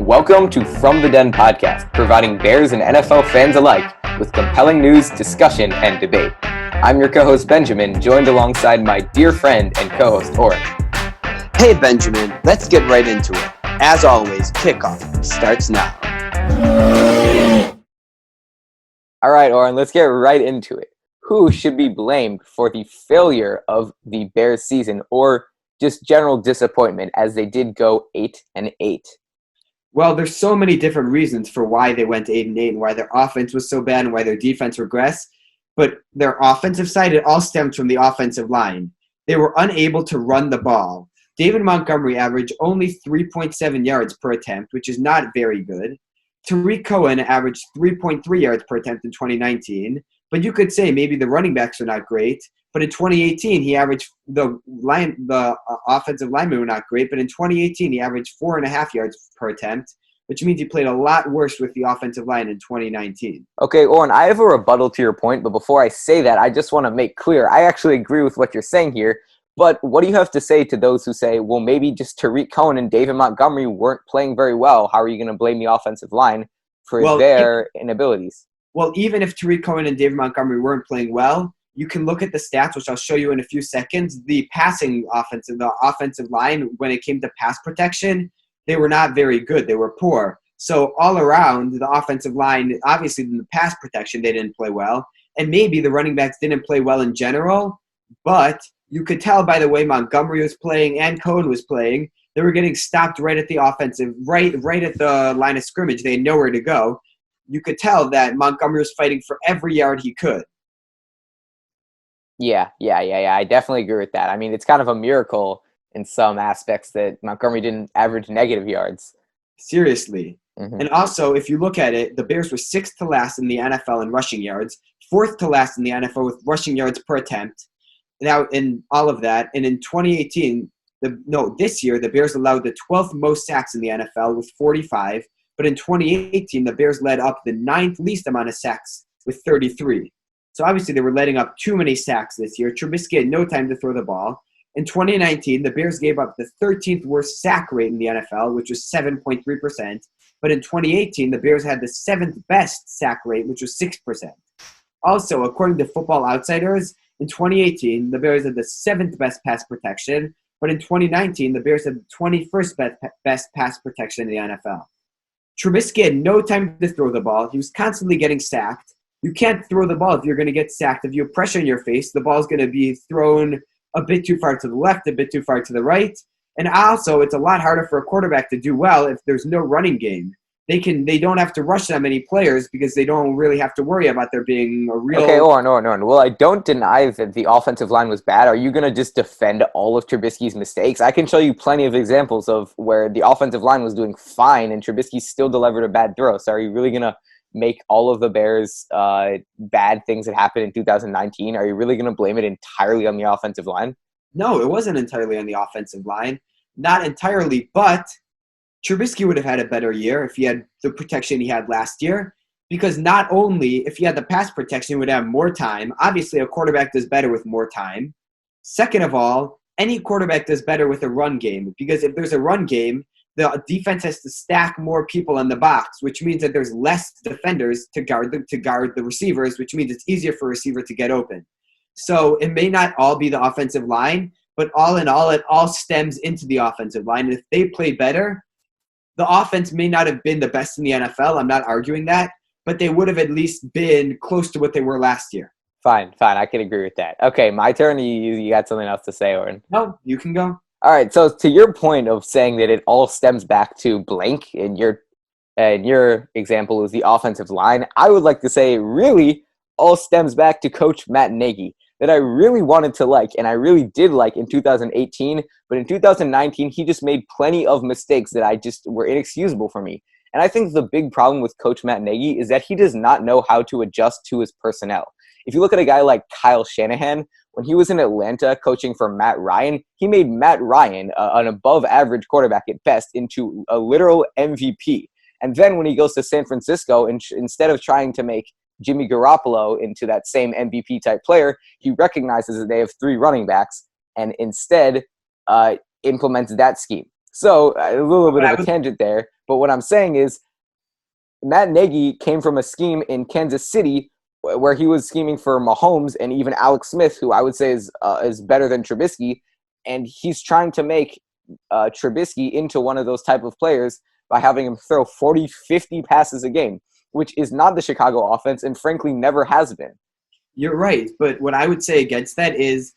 Welcome to From the Den podcast, providing Bears and NFL fans alike with compelling news, discussion, and debate. I'm your co-host Benjamin, joined alongside my dear friend and co-host Oren. Hey Benjamin, let's get right into it. As always, kickoff starts now. All right, Oren, let's get right into it. Who should be blamed for the failure of the Bears season, or just general disappointment as they did go 8-8? Well, there's so many different reasons for why they went 8-8 and why their offense was so bad and why their defense regressed. But their offensive side, it all stems from the offensive line. They were unable to run the ball. David Montgomery averaged only 3.7 yards per attempt, which is not very good. Tariq Cohen averaged 3.3 yards per attempt in 2019. But you could say maybe the running backs are not great. But in 2018, he averaged the offensive linemen were not great. But in 2018, he averaged 4.5 yards per attempt, which means he played a lot worse with the offensive line in 2019. Okay, Oren, I have a rebuttal to your point, but before I say that, I just want to make clear, I actually agree with what you're saying here. But what do you have to say to those who say, well, maybe just Tariq Cohen and David Montgomery weren't playing very well? How are you going to blame the offensive line for their inabilities? Well, even if Tariq Cohen and David Montgomery weren't playing well, you can look at the stats, which I'll show you in a few seconds. The offensive line, when it came to pass protection, they were not very good. They were poor. So all around, the offensive line, obviously in the pass protection, they didn't play well. And maybe the running backs didn't play well in general, but you could tell by the way Montgomery was playing and Cohen was playing, they were getting stopped right at the offensive, right at the line of scrimmage. They had nowhere to go. You could tell that Montgomery was fighting for every yard he could. Yeah. I definitely agree with that. I mean, it's kind of a miracle in some aspects that Montgomery didn't average negative yards. Seriously. Mm-hmm. And also, if you look at it, the Bears were 6th to last in the NFL in rushing yards, 4th to last in the NFL with rushing yards per attempt. Now, in all of that, and in 2018, this year, the Bears allowed the 12th most sacks in the NFL with 45. But in 2018, the Bears led up the 9th least amount of sacks with 33. So obviously, they were letting up too many sacks this year. Trubisky had no time to throw the ball. In 2019, the Bears gave up the 13th worst sack rate in the NFL, which was 7.3%. But in 2018, the Bears had the 7th best sack rate, which was 6%. Also, according to Football Outsiders, in 2018, the Bears had the 7th best pass protection. But in 2019, the Bears had the 21st best pass protection in the NFL. Trubisky had no time to throw the ball. He was constantly getting sacked. You can't throw the ball if you're going to get sacked. If you have pressure in your face, the ball's going to be thrown a bit too far to the left, a bit too far to the right. And also, it's a lot harder for a quarterback to do well if there's no running game. They don't have to rush that many players because they don't really have to worry about there being a real... Okay, Oren. Well, I don't deny that the offensive line was bad. Are you going to just defend all of Trubisky's mistakes? I can show you plenty of examples of where the offensive line was doing fine and Trubisky still delivered a bad throw. So are you really going to make all of the Bears' bad things that happened in 2019? Are you really going to blame it entirely on the offensive line? No, it wasn't entirely on the offensive line. Not entirely, but Trubisky would have had a better year if he had the protection he had last year. Because not only if he had the pass protection, he would have more time. Obviously, a quarterback does better with more time. Second of all, any quarterback does better with a run game. Because if there's a run game, the defense has to stack more people in the box, which means that there's less defenders to guard the receivers, which means it's easier for a receiver to get open. So it may not all be the offensive line, but all in all, it all stems into the offensive line. And if they play better, the offense may not have been the best in the NFL. I'm not arguing that, but they would have at least been close to what they were last year. Fine. I can agree with that. Okay, my turn. You got something else to say, Oren? No, you can go. All right, so to your point of saying that it all stems back to blank, and your example was the offensive line, I would like to say it really all stems back to Coach Matt Nagy, that I really wanted to like, and I really did like in 2018, but in 2019, he just made plenty of mistakes that were inexcusable for me. And I think the big problem with Coach Matt Nagy is that he does not know how to adjust to his personnel. If you look at a guy like Kyle Shanahan, when he was in Atlanta coaching for Matt Ryan, he made Matt Ryan, an above-average quarterback at best, into a literal MVP. And then when he goes to San Francisco, instead of trying to make Jimmy Garoppolo into that same MVP-type player, he recognizes that they have 3 running backs and instead implements that scheme. So a little bit But of I a would, tangent there, but what I'm saying is Matt Nagy came from a scheme in Kansas City where he was scheming for Mahomes and even Alex Smith, who I would say is better than Trubisky, and he's trying to make Trubisky into one of those type of players by having him throw 40, 50 passes a game, which is not the Chicago offense and frankly never has been. you're right. But what I would say against that is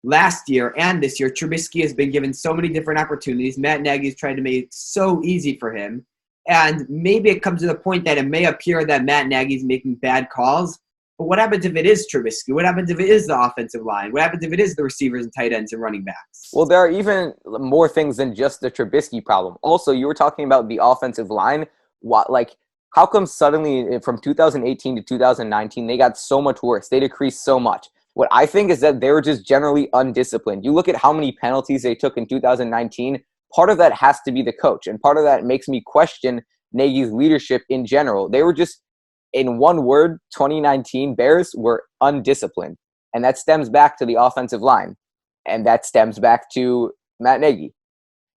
last year and this year, Trubisky has been given so many different opportunities. Matt Nagy's tried to make it so easy for him. And maybe it comes to the point that it may appear that Matt Nagy's making bad calls. But what happens if it is Trubisky? What happens if it is the offensive line? What happens if it is the receivers and tight ends and running backs? Well, there are even more things than just the Trubisky problem. Also, you were talking about the offensive line. How come suddenly from 2018 to 2019 they got so much worse? They decreased so much. What I think is that they were just generally undisciplined. You look at how many penalties they took in 2019. Part of that has to be the coach, and part of that makes me question Nagy's leadership in general. They were just, in one word, 2019 Bears were undisciplined, and that stems back to the offensive line. And that stems back to Matt Nagy.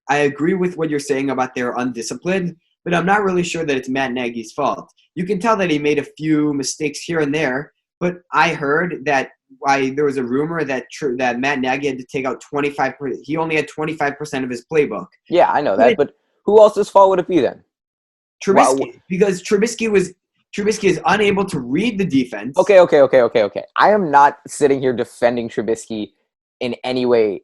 I agree with what you're saying about they're undisciplined, but I'm not really sure that it's Matt Nagy's fault. You can tell that he made a few mistakes here and there, but I heard that there was a rumor that that Matt Nagy had to take out 25%. He only had 25% of his playbook. Yeah, I know that, but who else's fault would it be then? Trubisky, because Trubisky is unable to read the defense. Okay. I am not sitting here defending Trubisky in any way.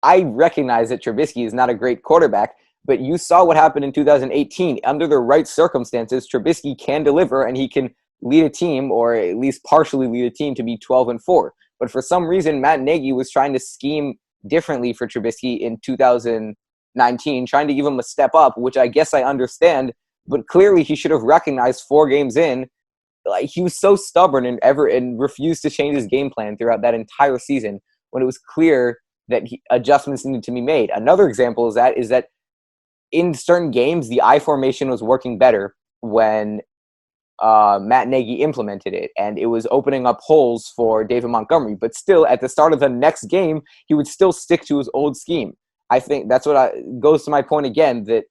I recognize that Trubisky is not a great quarterback, but you saw what happened in 2018. Under the right circumstances, Trubisky can deliver, and he can lead a team, or at least partially lead a team, to be 12-4. But for some reason, Matt Nagy was trying to scheme differently for Trubisky in 2019, trying to give him a step up, which I guess I understand. But clearly, he should have recognized 4 games in, like, he was so stubborn and refused to change his game plan throughout that entire season when it was clear that adjustments needed to be made. Another example is that in certain games, the I formation was working better when Matt Nagy implemented it, and it was opening up holes for David Montgomery. But still, at the start of the next game, he would still stick to his old scheme. I think that's goes to my point again, that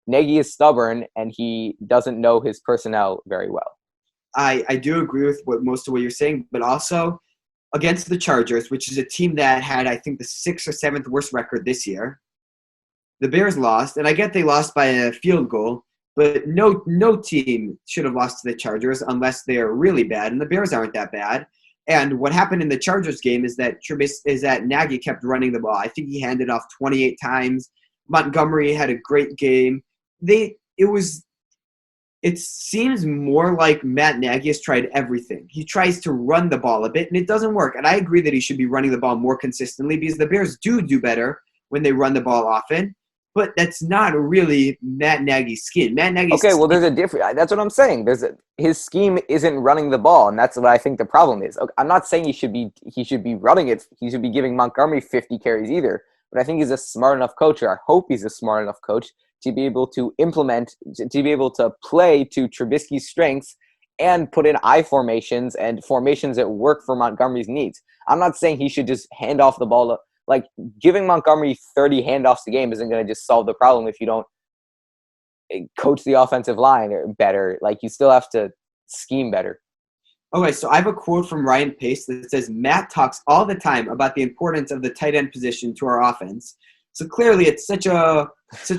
Nagy is stubborn and he doesn't know his personnel very well. I do agree with most of what you're saying, but also against the Chargers, which is a team that had, I think, the 6th or 7th worst record this year, the Bears lost, and I get they lost by a field goal, but no team should have lost to the Chargers unless they are really bad, and the Bears aren't that bad. And what happened in the Chargers game is that Nagy kept running the ball. I think he handed off 28 times. Montgomery had a great game. It seems more like Matt Nagy has tried everything. He tries to run the ball a bit, and it doesn't work. And I agree that he should be running the ball more consistently because the Bears do better when they run the ball often. But that's not really Matt Nagy's scheme. Well, there's a difference. That's what I'm saying. His scheme isn't running the ball, and that's what I think the problem is. I'm not saying he should be running it. He should be giving Montgomery 50 carries either. But I think he's a smart enough coach, or I hope he's a smart enough coach, to be able to to be able to play to Trubisky's strengths and put in I formations and formations that work for Montgomery's needs. I'm not saying he should just hand off the ball. Like, giving Montgomery 30 handoffs a game isn't going to just solve the problem if you don't coach the offensive line better. Like, you still have to scheme better. Okay, so I have a quote from Ryan Pace that says, Matt talks all the time about the importance of the tight end position to our offense. So clearly it's such a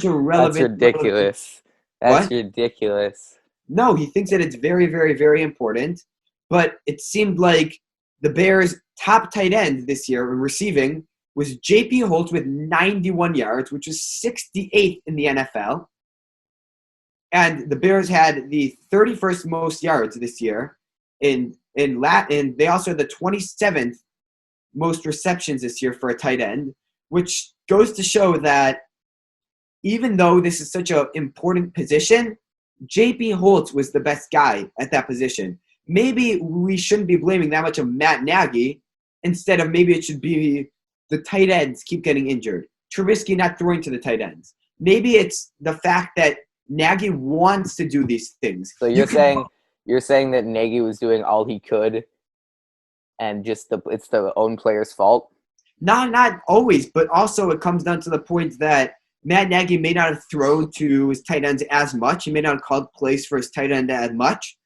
relevant... That's ridiculous. That's ridiculous. No, he thinks that it's very, very, very important. But it seemed like the Bears' top tight end this year in receiving was J.P. Holtz with 91 yards, which was 68th in the NFL. And the Bears had the 31st most yards this year. And they also had the 27th most receptions this year for a tight end, which goes to show that even though this is such an important position, J.P. Holtz was the best guy at that position. Maybe we shouldn't be blaming that much of Matt Nagy. Instead of, maybe it should be the tight ends keep getting injured. Trubisky not throwing to the tight ends. Maybe it's the fact that Nagy wants to do these things. So you're saying that Nagy was doing all he could, and it's the own player's fault? Not always, but also it comes down to the point that Matt Nagy may not have thrown to his tight ends as much. He may not have called plays for his tight end as much.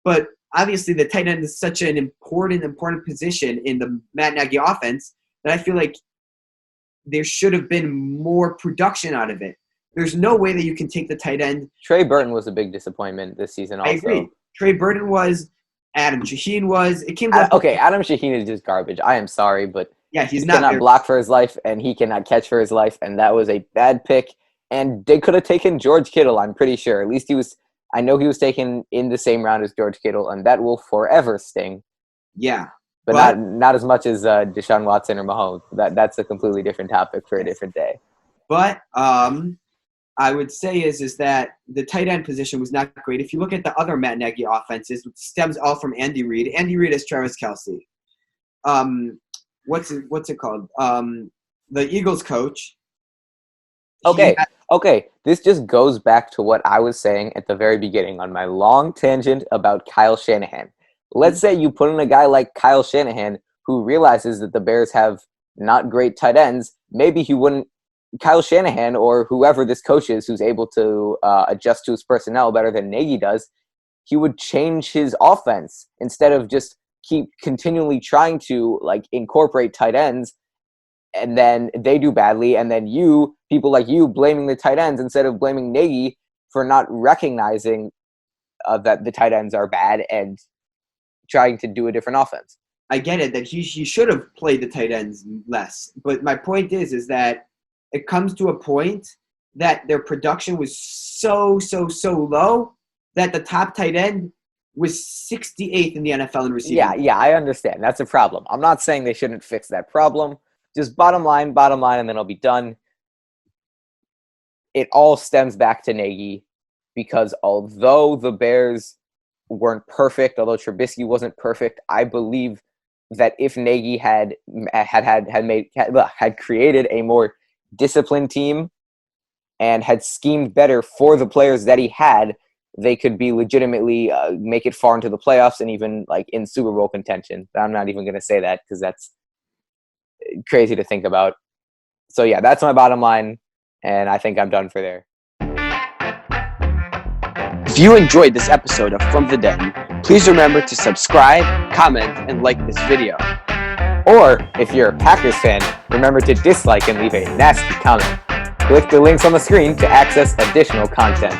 But obviously the tight end is such an important position in the Matt Nagy offense that I feel like there should have been more production out of it. There's no way that you can take the tight end. Trey Burton was a big disappointment this season also. I agree. Trey Burton was. Adam Shaheen was. It came down. Okay, Adam Shaheen is just garbage. I am sorry, but yeah, he cannot block for his life, and he cannot catch for his life, and that was a bad pick. And they could have taken George Kittle, I'm pretty sure. At least I know he was taken in the same round as George Kittle, and that will forever sting. Yeah. But not as much as Deshaun Watson or Mahomes. That's a completely different topic for a different day. But I would say is that the tight end position was not great. If you look at the other Matt Nagy offenses, it stems all from Andy Reid. Andy Reid is Travis Kelce. What's it called? The Eagles coach. Okay. This just goes back to what I was saying at the very beginning on my long tangent about Kyle Shanahan. Let's say you put in a guy like Kyle Shanahan who realizes that the Bears have not great tight ends. Maybe he wouldn't. Kyle Shanahan or whoever this coach is who's able to adjust to his personnel better than Nagy does, he would change his offense instead of just keep continually trying to incorporate tight ends, and then they do badly, and then people like you blaming the tight ends instead of blaming Nagy for not recognizing that the tight ends are bad and trying to do a different offense. I get it that he should have played the tight ends less, but my point is that it comes to a point that their production was so low that the top tight end was 68th in the NFL in receiving. Yeah, I understand. That's a problem. I'm not saying they shouldn't fix that problem. Just bottom line, and then I'll be done. It all stems back to Nagy because although the Bears weren't perfect, although Trubisky wasn't perfect, I believe that if Nagy had created a more disciplined team and had schemed better for the players that he had, they could be legitimately make it far into the playoffs and even in Super Bowl contention. But I'm not even going to say that because that's crazy to think about. So yeah, that's my bottom line, and I think I'm done for there. If you enjoyed this episode of From the Den, please remember to subscribe, comment, and like this video. Or, if you're a Packers fan, remember to dislike and leave a nasty comment. Click the links on the screen to access additional content.